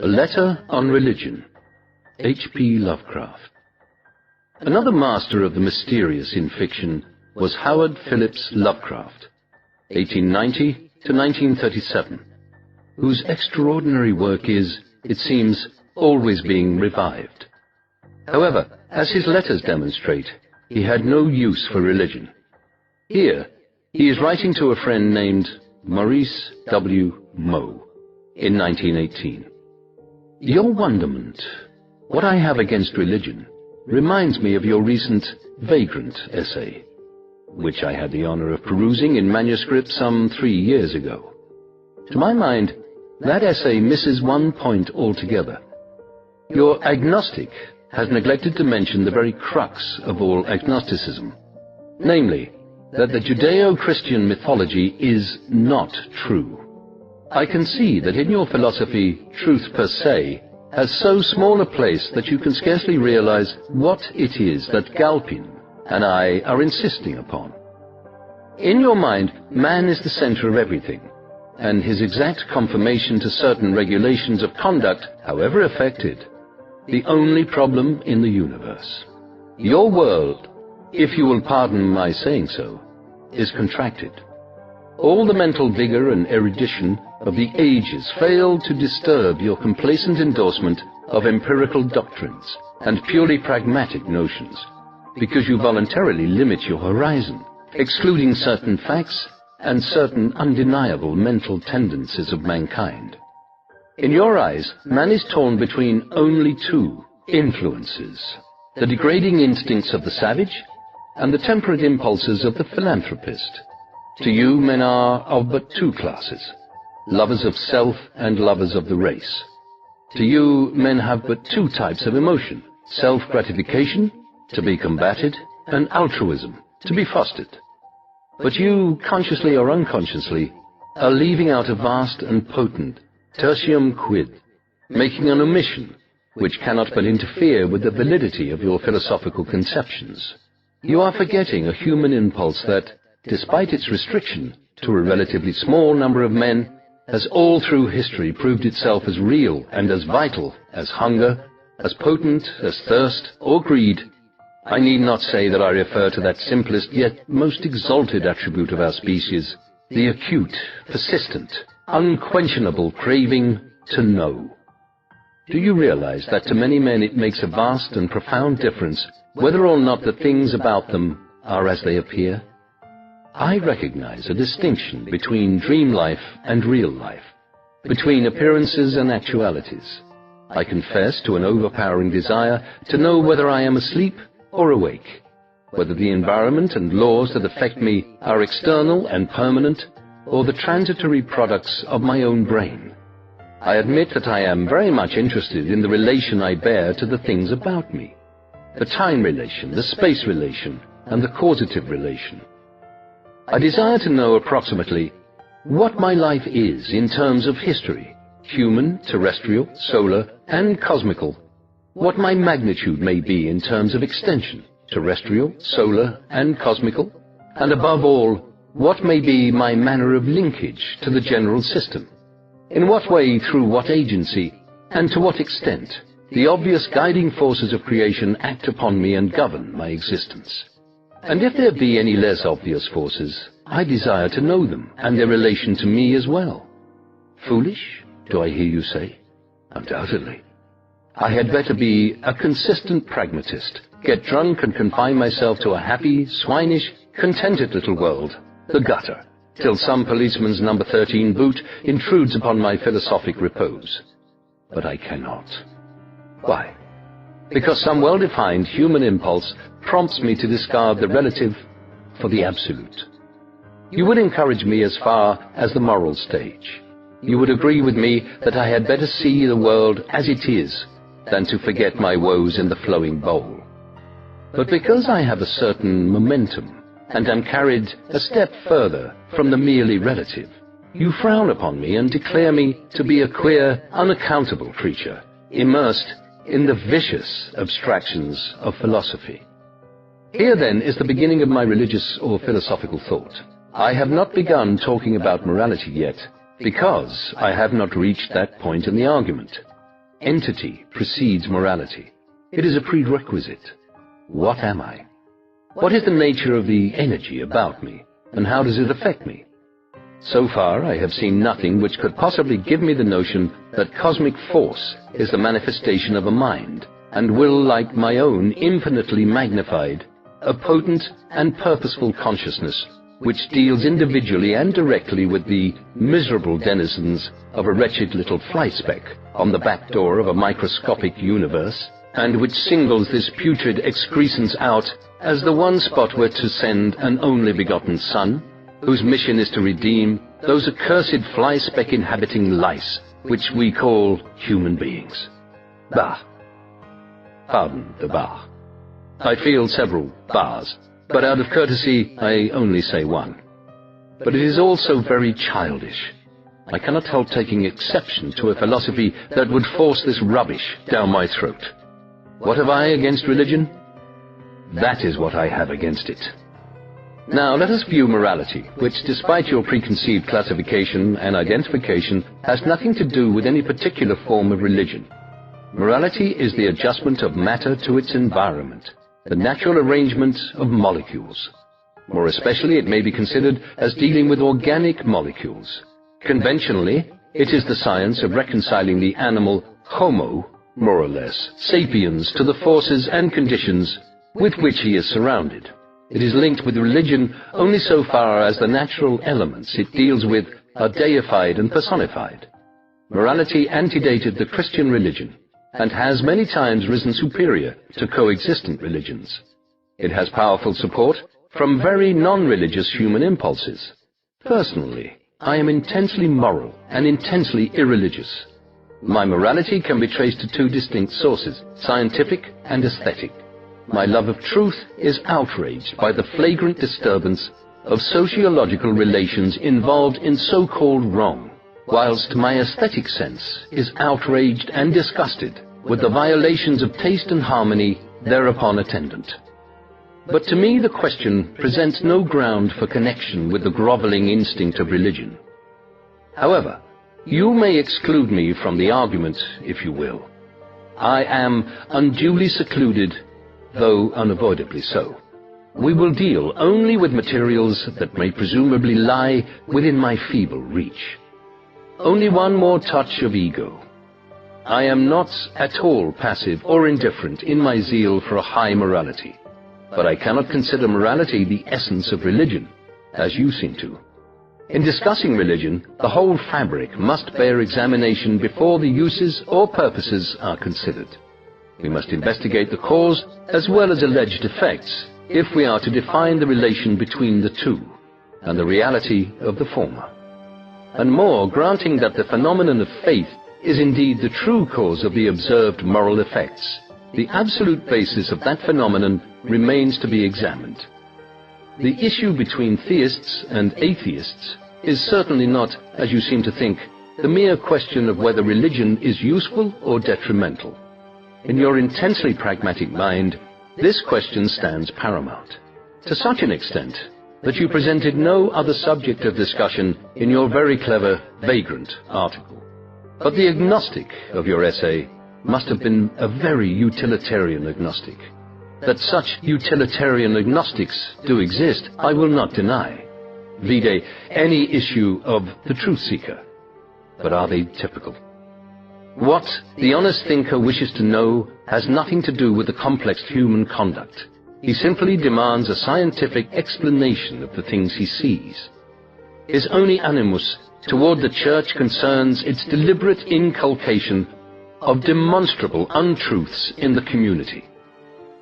A Letter on Religion, H.P. Lovecraft. Another master of the mysterious in fiction was Howard Phillips Lovecraft, 1890 to 1937, whose extraordinary work is, it seems, always being revived. However, as his letters demonstrate, he had no use for religion. Here, he is writing to a friend named Maurice W. Moe in 1918. Your wonderment, what I have against religion, reminds me of your recent Vagrant essay, which I had the honor of perusing in manuscript some 3 years ago. To my mind, that essay misses one point altogether. Your agnostic has neglected to mention the very crux of all agnosticism, namely, that the Judeo-Christian mythology is not true. I can see that in your philosophy, truth per se has so small a place that you can scarcely realize what it is that Galpin and I are insisting upon. In your mind, man is the center of everything, and his exact conformation to certain regulations of conduct, however affected, the only problem in the universe. Your world, if you will pardon my saying so, is contracted. All the mental vigor and erudition of the ages fail to disturb your complacent endorsement of empirical doctrines and purely pragmatic notions, because you voluntarily limit your horizon, excluding certain facts and certain undeniable mental tendencies of mankind. In your eyes, man is torn between only two influences: the degrading instincts of the savage and the temperate impulses of the philanthropist. To you, men are of but two classes: lovers of self and lovers of the race. To you, men have but two types of emotion: self-gratification, to be combated, and altruism, to be fostered. But you, consciously or unconsciously, are leaving out a vast and potent tertium quid, making an omission which cannot but interfere with the validity of your philosophical conceptions. You are forgetting a human impulse that, despite its restriction to a relatively small number of men, has all through history proved itself as real and as vital as hunger, as potent as thirst or greed. I need not say that I refer to that simplest yet most exalted attribute of our species, the acute, persistent, unquenchable craving to know. Do you realize that to many men it makes a vast and profound difference whether or not the things about them are as they appear? I recognize a distinction between dream life and real life, between appearances and actualities. I confess to an overpowering desire to know whether I am asleep or awake, whether the environment and laws that affect me are external and permanent, or the transitory products of my own brain. I admit that I am very much interested in the relation I bear to the things about me, the time relation, the space relation, and the causative relation. I desire to know approximately what my life is in terms of history, human, terrestrial, solar, and cosmical, what my magnitude may be in terms of extension, terrestrial, solar, and cosmical, and above all, what may be my manner of linkage to the general system, in what way, through what agency, and to what extent the obvious guiding forces of creation act upon me and govern my existence. And if there be any less obvious forces, I desire to know them and their relation to me as well. Foolish, do I hear you say? Undoubtedly. I had better be a consistent pragmatist, get drunk and confine myself to a happy, swinish, contented little world, the gutter, till some policeman's number 13 boot intrudes upon my philosophic repose. But I cannot. Why? Because some well-defined human impulse prompts me to discard the relative for the absolute. You would encourage me as far as the moral stage. You would agree with me that I had better see the world as it is than to forget my woes in the flowing bowl. But because I have a certain momentum and am carried a step further from the merely relative, you frown upon me and declare me to be a queer, unaccountable creature, immersed in the vicious abstractions of philosophy. Here, then, is the beginning of my religious or philosophical thought. I have not begun talking about morality yet, because I have not reached that point in the argument. entity precedes morality. It is a prerequisite. What am I? What is the nature of the energy about me, and how does it affect me? So far, I have seen nothing which could possibly give me the notion that cosmic force is the manifestation of a mind, and will, like my own, infinitely magnified, a potent and purposeful consciousness which deals individually and directly with the miserable denizens of a wretched little fly speck on the back door of a microscopic universe, and which singles this putrid excrescence out as the one spot where to send an only-begotten son, whose mission is to redeem those accursed fly-speck inhabiting lice which we call human beings. Bah. Pardon the bah. I feel several bahs, but out of courtesy I only say one. But it is also very childish. I cannot help taking exception to a philosophy that would force this rubbish down my throat. What have I against religion? That is what I have against it. Now let us view morality, which, despite your preconceived classification and identification, has nothing to do with any particular form of religion. Morality is the adjustment of matter to its environment, the natural arrangement of molecules. More especially, it may be considered as dealing with organic molecules. Conventionally, it is the science of reconciling the animal Homo, more or less, sapiens to the forces and conditions with which he is surrounded. It is linked with religion only so far as the natural elements it deals with are deified and personified. Morality antedated the Christian religion, and has many times risen superior to coexistent religions. It has powerful support from very non-religious human impulses. Personally, I am intensely moral and intensely irreligious. My morality can be traced to two distinct sources, scientific and aesthetic. My love of truth is outraged by the flagrant disturbance of sociological relations involved in so-called wrong, whilst my aesthetic sense is outraged and disgusted with the violations of taste and harmony thereupon attendant. But to me the question presents no ground for connection with the grovelling instinct of religion. However, you may exclude me from the argument, if you will. I am unduly secluded, though unavoidably so. We will deal only with materials that may presumably lie within my feeble reach. Only one more touch of ego. I am not at all passive or indifferent in my zeal for a high morality, but I cannot consider morality the essence of religion, as you seem to. In discussing religion, the whole fabric must bear examination before the uses or purposes are considered. We must investigate the cause as well as alleged effects if we are to define the relation between the two and the reality of the former. And more, granting that the phenomenon of faith is indeed the true cause of the observed moral effects, the absolute basis of that phenomenon remains to be examined. The issue between theists and atheists is certainly not, as you seem to think, the mere question of whether religion is useful or detrimental. In your intensely pragmatic mind, this question stands paramount, to such an extent that you presented no other subject of discussion in your very clever, vagrant article. But the agnostic of your essay must have been a very utilitarian agnostic. That such utilitarian agnostics do exist, I will not deny. Vide any issue of the truth seeker. But are they typical? What the honest thinker wishes to know has nothing to do with the complex human conduct. He simply demands a scientific explanation of the things he sees. His only animus toward the Church concerns its deliberate inculcation of demonstrable untruths in the community.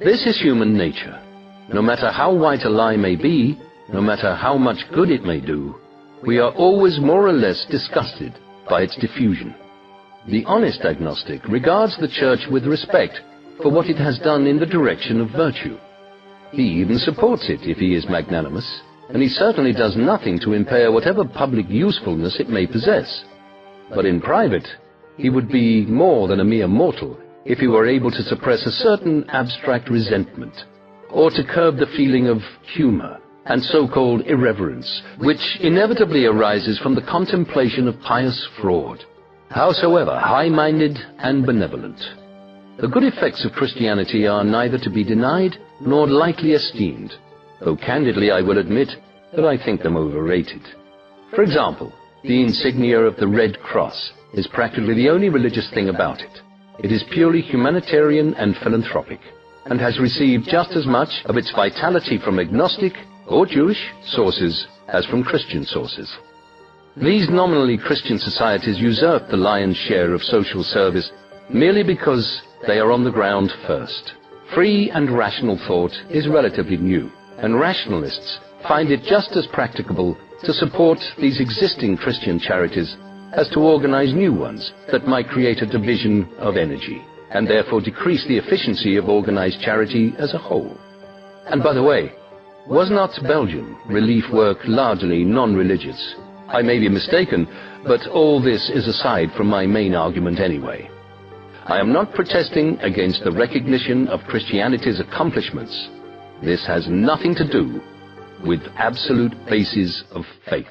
This is human nature. No matter how white a lie may be, no matter how much good it may do, we are always more or less disgusted by its diffusion. The honest agnostic regards the Church with respect for what it has done in the direction of virtue. He even supports it if he is magnanimous, and he certainly does nothing to impair whatever public usefulness it may possess. But in private, he would be more than a mere mortal if he were able to suppress a certain abstract resentment, or to curb the feeling of humor and so-called irreverence, which inevitably arises from the contemplation of pious fraud. howsoever high-minded and benevolent. The good effects of Christianity are neither to be denied nor lightly esteemed, though candidly I will admit that I think them overrated. For example, the insignia of the Red Cross is practically the only religious thing about it. It is purely humanitarian and philanthropic, and has received just as much of its vitality from agnostic or Jewish sources as from Christian sources. These nominally Christian societies usurp the lion's share of social service merely because they are on the ground first. Free and rational thought is relatively new, and rationalists find it just as practicable to support these existing Christian charities as to organize new ones that might create a division of energy, and therefore decrease the efficiency of organized charity as a whole. And by the way, was not Belgium relief work largely non-religious? I may be mistaken, but all this is aside from my main argument anyway. I am not protesting against the recognition of Christianity's accomplishments. This has nothing to do with absolute bases of faith.